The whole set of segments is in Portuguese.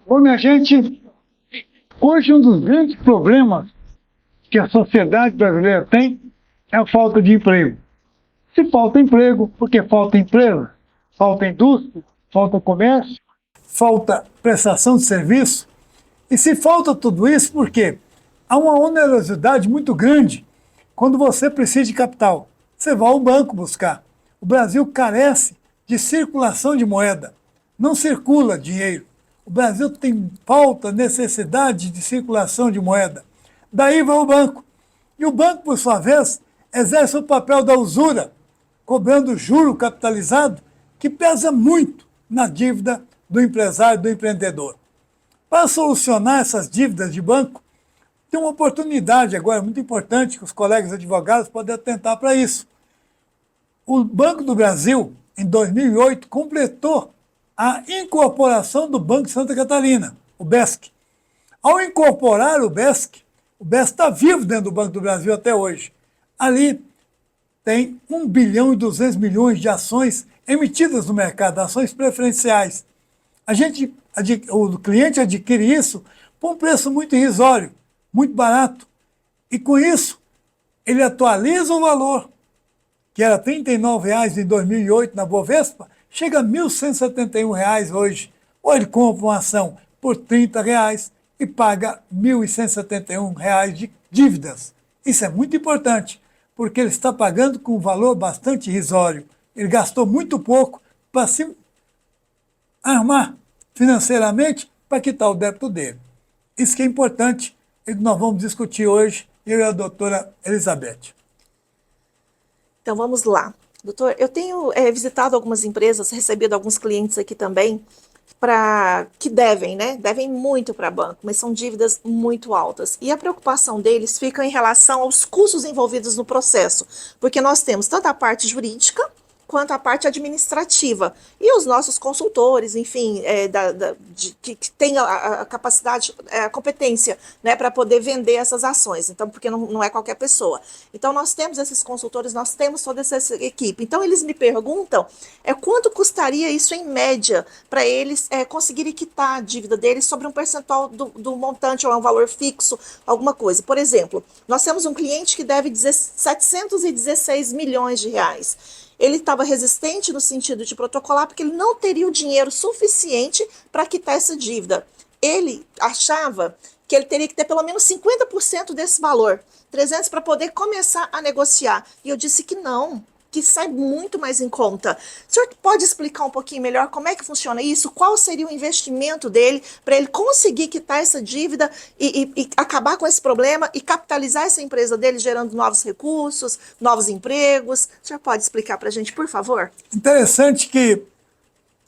Bom, minha gente, hoje um dos grandes problemas que a sociedade brasileira tem é a falta de emprego. Se falta emprego, porque falta empresa, falta indústria, falta comércio, falta prestação de serviço. E se falta tudo isso, por quê? Há uma onerosidade muito grande quando você precisa de capital. Você vai ao banco buscar. O Brasil carece de circulação de moeda. Não circula dinheiro. O Brasil tem falta, necessidade de circulação de moeda. Daí vai o banco. E o banco, por sua vez, exerce o papel da usura, cobrando juro capitalizado, que pesa muito na dívida do empresário, do empreendedor. Para solucionar essas dívidas de banco, tem uma oportunidade agora muito importante que os colegas advogados podem atentar para isso. O Banco do Brasil, em 2008, completou a incorporação do Banco de Santa Catarina, o BESC. Ao incorporar o BESC está vivo dentro do Banco do Brasil até hoje. Ali tem 1 bilhão e 200 milhões de ações emitidas no mercado, ações preferenciais. O cliente adquire isso por um preço muito irrisório, muito barato. E com isso, ele atualiza o valor, que era R$ 39,00 em 2008 na Bovespa, chega a R$ 1.171 hoje. Ou ele compra uma ação por R$ 30,00 e paga R$ 1.171 de dívidas. Isso é muito importante, porque ele está pagando com um valor bastante irrisório. Ele gastou muito pouco para se armar financeiramente para quitar o débito dele. Isso que é importante e que nós vamos discutir hoje, eu e a doutora Elizabeth. Então vamos lá. Doutor, eu tenho visitado algumas empresas, recebido alguns clientes aqui também, que devem, né? Devem muito para banco, mas são dívidas muito altas. E a preocupação deles fica em relação aos custos envolvidos no processo, porque nós temos tanto a parte jurídica quanto a parte administrativa. E os nossos consultores, enfim, que têm a capacidade, a competência, né, para poder vender essas ações. Então, porque não é qualquer pessoa. Então, nós temos esses consultores, nós temos toda essa equipe. Então, eles me perguntam quanto custaria isso em média para eles conseguirem quitar a dívida deles sobre um percentual do montante ou um valor fixo, alguma coisa. Por exemplo, nós temos um cliente que deve 716 milhões de reais. Ele estava resistente no sentido de protocolar porque ele não teria o dinheiro suficiente para quitar essa dívida. Ele achava que ele teria que ter pelo menos 50% desse valor, 300, para poder começar a negociar. E eu disse que não, que sai muito mais em conta. O senhor pode explicar um pouquinho melhor como é que funciona isso? Qual seria o investimento dele para ele conseguir quitar essa dívida e acabar com esse problema e capitalizar essa empresa dele, gerando novos recursos, novos empregos? O senhor pode explicar para a gente, por favor? Interessante que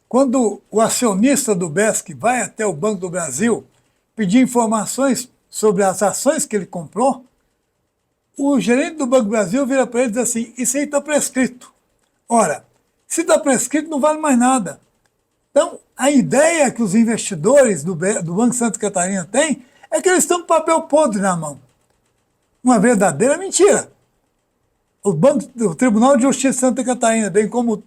quando o acionista do BESC vai até o Banco do Brasil pedir informações sobre as ações que ele comprou, o gerente do Banco do Brasil vira para ele e diz assim, isso aí está prescrito. Ora, se está prescrito não vale mais nada. Então, a ideia que os investidores do Banco de Santa Catarina têm é que eles estão com papel podre na mão. Uma verdadeira mentira. O Tribunal de Justiça de Santa Catarina, bem como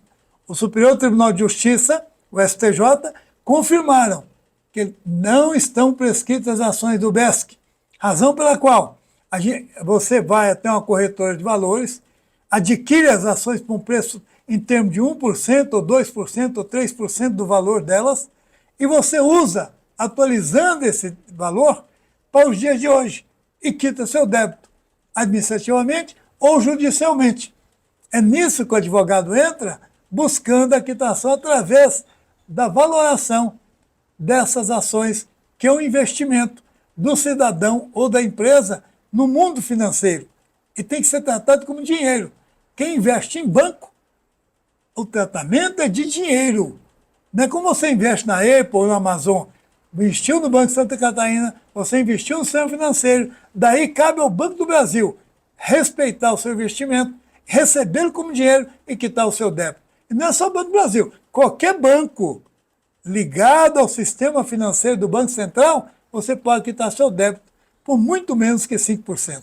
o Superior Tribunal de Justiça, o STJ, confirmaram que não estão prescritas as ações do BESC, razão pela qual você vai até uma corretora de valores, adquire as ações por um preço em termos de 1%, ou 2%, ou 3% do valor delas, e você usa, atualizando esse valor, para os dias de hoje, e quita seu débito, administrativamente ou judicialmente. É nisso que o advogado entra, buscando a quitação através da valoração dessas ações, que é um investimento do cidadão ou da empresa no mundo financeiro, e tem que ser tratado como dinheiro. Quem investe em banco, o tratamento é de dinheiro. Não é como você investe na Apple ou na Amazon. Investiu no Banco de Santa Catarina, você investiu no sistema financeiro, daí cabe ao Banco do Brasil respeitar o seu investimento, recebê-lo como dinheiro e quitar o seu débito. E não é só o Banco do Brasil, qualquer banco ligado ao sistema financeiro do Banco Central, você pode quitar seu débito por muito menos que 5%.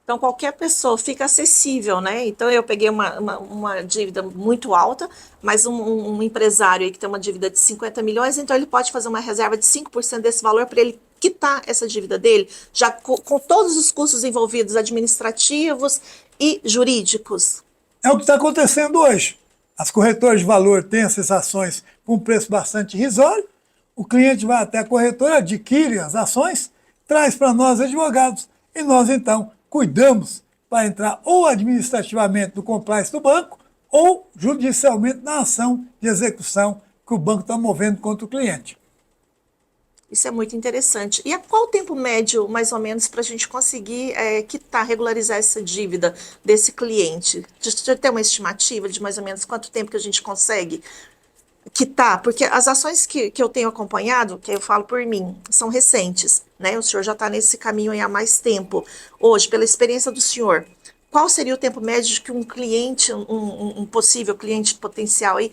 Então, qualquer pessoa fica acessível, né? Então, eu peguei uma dívida muito alta, mas um empresário aí que tem uma dívida de 50 milhões, então ele pode fazer uma reserva de 5% desse valor para ele quitar essa dívida dele, já com todos os custos envolvidos, administrativos e jurídicos. É o que está acontecendo hoje. As corretoras de valor têm essas ações com um preço bastante irrisório, o cliente vai até a corretora, adquire as ações, traz para nós advogados, e nós então cuidamos para entrar ou administrativamente no compliance do banco, ou judicialmente na ação de execução que o banco está movendo contra o cliente. Isso é muito interessante. E a qual o tempo médio, mais ou menos, para a gente conseguir quitar, regularizar essa dívida desse cliente? Já tem uma estimativa de mais ou menos quanto tempo que a gente consegue quitar? Porque as ações que eu tenho acompanhado, que eu falo por mim, são recentes, né? O senhor já está nesse caminho aí há mais tempo. Hoje, pela experiência do senhor, qual seria o tempo médio de que um cliente, um possível cliente potencial aí,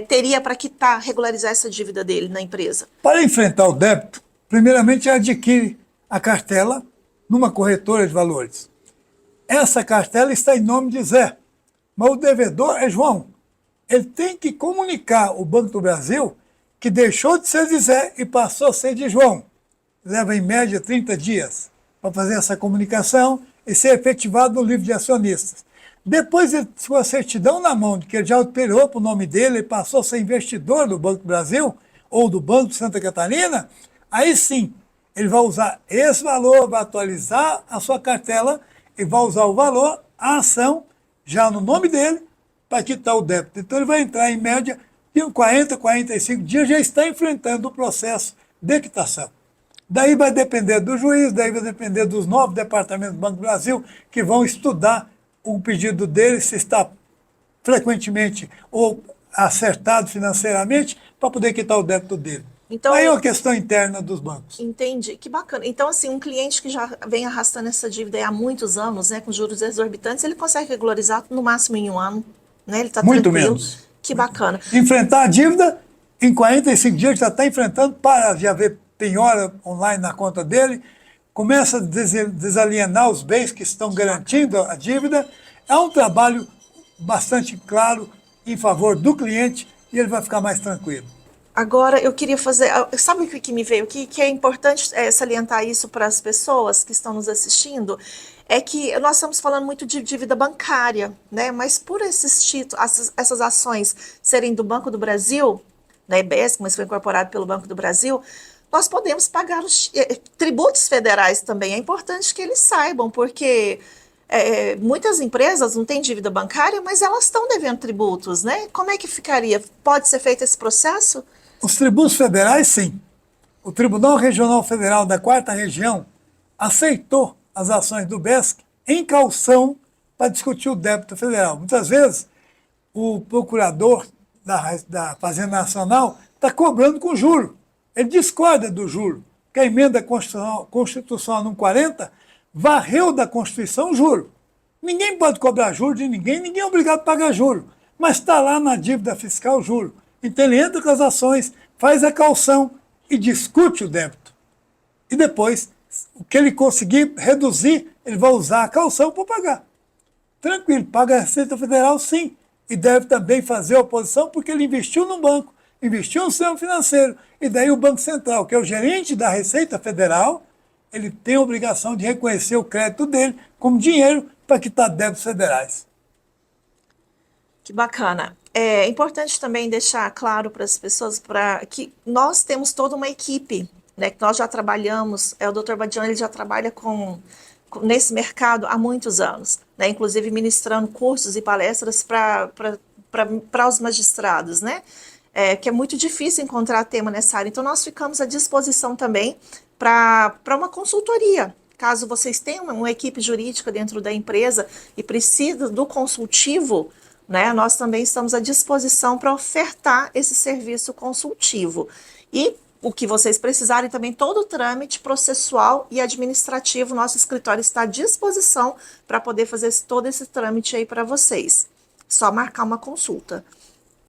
teria para quitar, regularizar essa dívida dele na empresa? Para enfrentar o débito, primeiramente adquire a cartela numa corretora de valores. Essa cartela está em nome de Zé, mas o devedor é João. Ele tem que comunicar ao Banco do Brasil que deixou de ser de Zé e passou a ser de João. Leva em média 30 dias para fazer essa comunicação e ser efetivado no livro de acionistas. Depois ele com a certidão na mão de que ele já operou para o nome dele e passou a ser investidor do Banco do Brasil ou do Banco de Santa Catarina, aí sim, ele vai usar esse valor, vai atualizar a sua cartela e vai usar o valor, a ação, já no nome dele, para quitar o débito. Então ele vai entrar em média de 40, 45 dias, já está enfrentando o processo de quitação. Daí vai depender do juiz, daí vai depender dos 9 departamentos do Banco do Brasil que vão estudar o pedido dele, se está frequentemente ou acertado financeiramente, para poder quitar o débito dele. Então, aí é uma questão interna dos bancos. Entendi, que bacana. Então, assim, um cliente que já vem arrastando essa dívida há muitos anos, né, com juros exorbitantes, ele consegue regularizar no máximo em um ano, né? Ele está Muito tranquilo. menos. Que bacana. Enfrentar a dívida, em 45 dias já está enfrentando, para de haver penhora online na conta dele, começa a desalienar os bens que estão garantindo a dívida. É um trabalho bastante claro em favor do cliente e ele vai ficar mais tranquilo. Agora, eu queria fazer. Sabe o que me veio aqui? Que é importante salientar isso para as pessoas que estão nos assistindo. É que nós estamos falando muito de dívida bancária, né? Mas por esses títulos, essas ações serem do Banco do Brasil, da EBESC, mas foi incorporado pelo Banco do Brasil, nós podemos pagar os tributos federais também. É importante que eles saibam, porque muitas empresas não têm dívida bancária, mas elas estão devendo tributos, né? Como é que ficaria? Pode ser feito esse processo? Os tributos federais, sim. O Tribunal Regional Federal da 4ª Região aceitou as ações do BESC em caução para discutir o débito federal. Muitas vezes, o procurador da Fazenda Nacional está cobrando com juro. Ele discorda do juro, que a emenda constitucional 140 varreu da Constituição o juro. Ninguém pode cobrar juro de ninguém, ninguém é obrigado a pagar juro, mas está lá na dívida fiscal o juro. Então ele entra com as ações, faz a caução e discute o débito. E depois, o que ele conseguir reduzir, ele vai usar a caução para pagar. Tranquilo, paga a Receita Federal sim, e deve também fazer a oposição porque ele investiu no banco, investiu no sistema financeiro, e daí o Banco Central, que é o gerente da Receita Federal, ele tem a obrigação de reconhecer o crédito dele como dinheiro para quitar débitos federais. Que bacana. É importante também deixar claro para as pessoas que nós temos toda uma equipe, né, que nós já trabalhamos, o Dr. Badian, ele já trabalha nesse mercado há muitos anos, né, inclusive ministrando cursos e palestras para os magistrados, né, que é muito difícil encontrar tema nessa área. Então, nós ficamos à disposição também para uma consultoria. Caso vocês tenham uma equipe jurídica dentro da empresa e precisam do consultivo, né, nós também estamos à disposição para ofertar esse serviço consultivo. E o que vocês precisarem também, todo o trâmite processual e administrativo, nosso escritório está à disposição para poder fazer todo esse trâmite aí para vocês. Só marcar uma consulta.